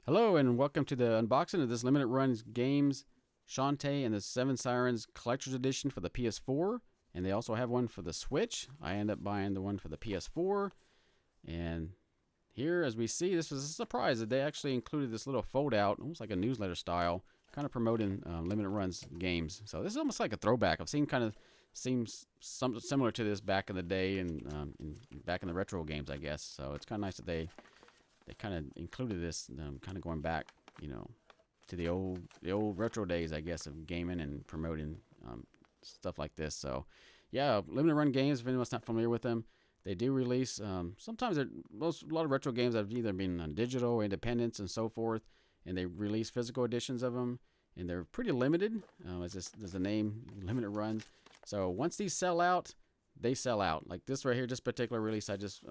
Hello and welcome to the unboxing of this limited runs games, Shantae and the Seven Sirens Collector's Edition for the PS4. And they also have one for the Switch. I ended up buying the one for the PS4. And here, as we see, this was a surprise that they actually included this little fold out, almost like a newsletter style, kind of promoting limited runs games. So this is almost like a throwback. I've seen seems something similar to this back in the day and back in the retro games, I guess. So it's kind of nice that they kind of included this, kind of going back, to the old retro days, I guess, of gaming and promoting stuff like this. So, yeah, limited run games. If anyone's not familiar with them, they do release. Sometimes a lot of retro games have either been on digital or independents and so forth, and they release physical editions of them, and they're pretty limited. As the name, limited runs. So once these sell out, they sell out. Like this right here, this particular release I just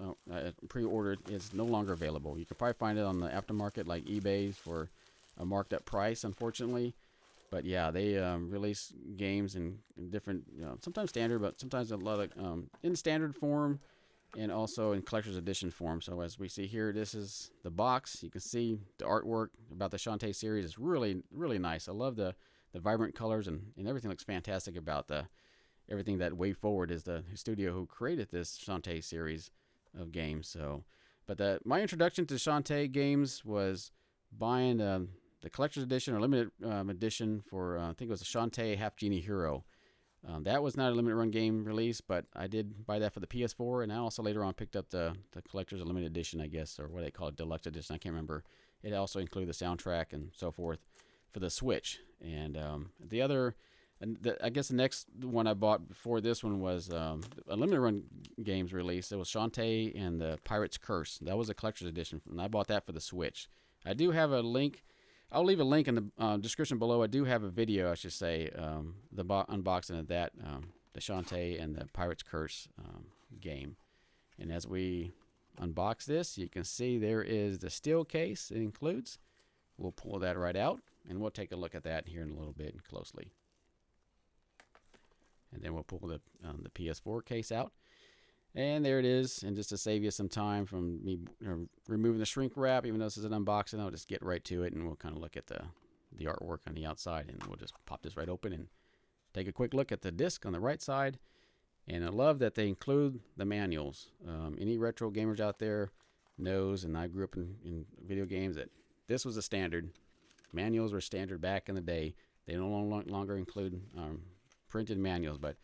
pre-ordered is no longer available. You could probably find it on the aftermarket like eBay for a marked up price, unfortunately. But yeah, they release games in different, sometimes standard, but sometimes a lot of in standard form and also in collector's edition form. So as we see here, this is the box. You can see the artwork about the Shantae series is really, really nice. I love the vibrant colors and everything looks fantastic about everything. That Way Forward is the studio who created this Shantae series of games. So, but my introduction to Shantae games was buying the collector's edition or limited edition for I think it was a Shantae Half Genie Hero. That was not a limited run game release, but I did buy that for the PS4, and I also later on picked up the collector's limited edition, I guess, or what they call it, deluxe edition. I can't remember. It also included the soundtrack and so forth for the Switch. And the other. And I guess the next one I bought before this one was a limited run games release. It was Shantae and the Pirate's Curse. That was a collector's edition, and I bought that for the Switch. I do have a link. I'll leave a link in the description below. I do have a video, I should say, the unboxing of that, the Shantae and the Pirate's Curse game. And as we unbox this, you can see there is the steel case it includes. We'll pull that right out, and we'll take a look at that here in a little bit closely. And then we'll pull the PS4 case out. And there it is. And just to save you some time from me removing the shrink wrap, even though this is an unboxing, I'll just get right to it and we'll kind of look at the artwork on the outside. And we'll just pop this right open and take a quick look at the disc on the right side. And I love that they include the manuals. Any retro gamers out there knows, and I grew up in video games, that this was a standard. Manuals were standard back in the day. They no longer include printed manuals, but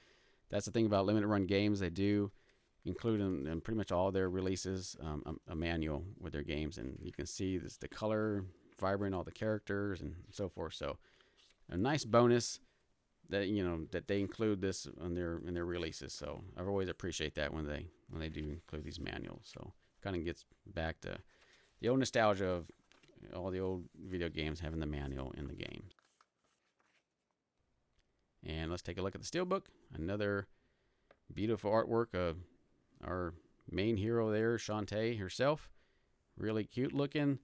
that's the thing about limited run games. They do include in pretty much all their releases a manual with their games, and you can see the color, vibrant, all the characters and so forth. So a nice bonus that that they include this in their releases. So I always appreciate that when they do include these manuals. So kind of gets back to the old nostalgia of all the old video games having the manual in the game. And let's take a look at the steelbook. Another beautiful artwork of our main hero there, Shantae herself. Really cute looking.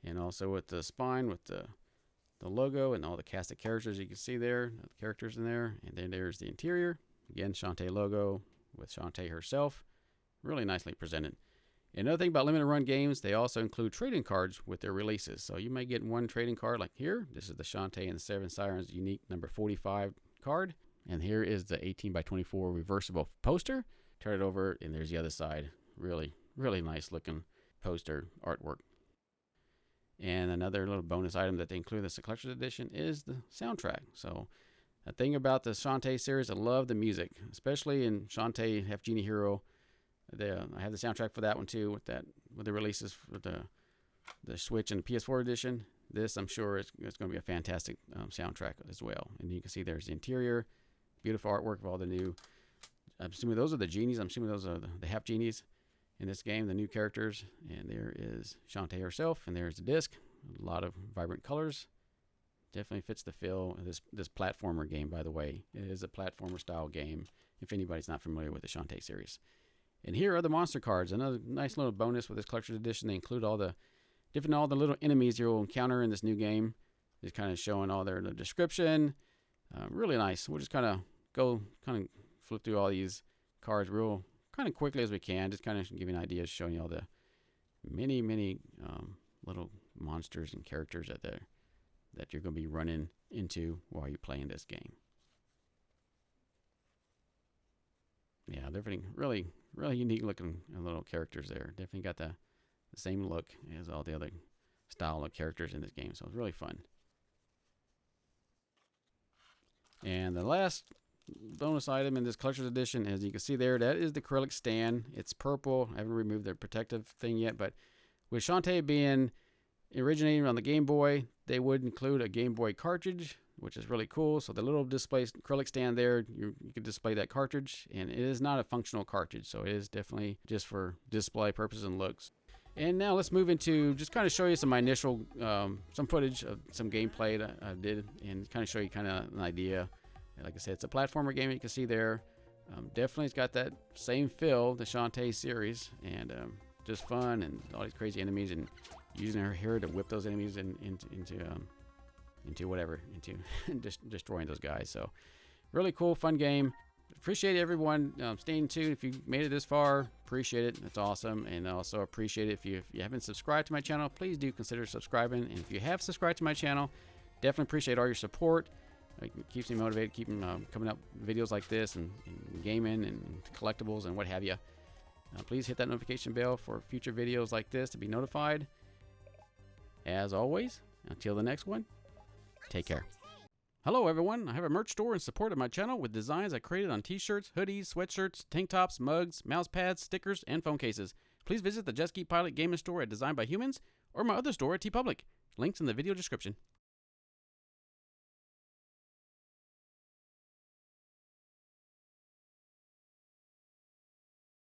And also with the spine, with the logo and all the cast of characters you can see there. The characters in there. And then there's the interior. Again, Shantae logo with Shantae herself. Really nicely presented. Another thing about limited run games, they also include trading cards with their releases. So you may get one trading card like here. This is the Shantae and the Seven Sirens unique number 45 card, and here is the 18 by 24 reversible poster. Turn it over and there's the other side. Really, really nice looking poster artwork. And another little bonus item that they include in this collector's edition is the soundtrack. So the thing about the Shantae series, I love the music, especially in Shantae Half Genie Hero. I have the soundtrack for that one too, with the releases for the Switch and PS4 edition. This, I'm sure, it's going to be a fantastic soundtrack as well. And you can see there's the interior, beautiful artwork of all the new. I'm assuming those are the genies. I'm assuming those are the half genies in this game, the new characters. And there is Shantae herself, and there's the disc. A lot of vibrant colors. Definitely fits the feel of this platformer game, by the way. It is a platformer style game, if anybody's not familiar with the Shantae series. And here are the monster cards. Another nice little bonus with this collector's edition. They include all the little enemies you'll encounter in this new game. Just kind of showing all the description. Really nice. We'll just kind of flip through all these cards real kind of quickly as we can. Just kind of give you an idea, showing you all the many little monsters and characters that you're going to be running into while you're playing this game. Yeah, they're really unique looking little characters there. Definitely got the same look as all the other style of characters in this game, so it's really fun. And the last bonus item in this collector's edition, as you can see there, that is the acrylic stand. It's purple. I haven't removed the protective thing yet, but with Shantae being originating on the Game Boy, they would include a Game Boy cartridge, which is really cool. So the little display acrylic stand there, you can display that cartridge, and it is not a functional cartridge, so it is definitely just for display purposes and looks. And now let's move into just kind of show you some of my initial, some footage of some gameplay that I did, and kind of show you kind of an idea. Like I said, it's a platformer game. You can see there. Definitely it's got that same feel, the Shantae series, and just fun and all these crazy enemies, and using her hair to whip those enemies into whatever, into destroying those guys. So really cool, fun game. Appreciate everyone staying tuned. If you made it this far, appreciate it. That's awesome. And also appreciate it if you haven't subscribed to my channel, please do consider subscribing. And if you have subscribed to my channel, definitely appreciate all your support. It keeps me motivated, keeping coming up videos like this, and gaming and collectibles and what have you. Please hit that notification bell for future videos like this to be notified. As always, until the next one, take care. Hello everyone, I have a merch store in support of my channel with designs I created on t-shirts, hoodies, sweatshirts, tank tops, mugs, mouse pads, stickers, and phone cases. Please visit the Just Geek Pilot Gaming Store at Designed by Humans or my other store at TeePublic. Links in the video description.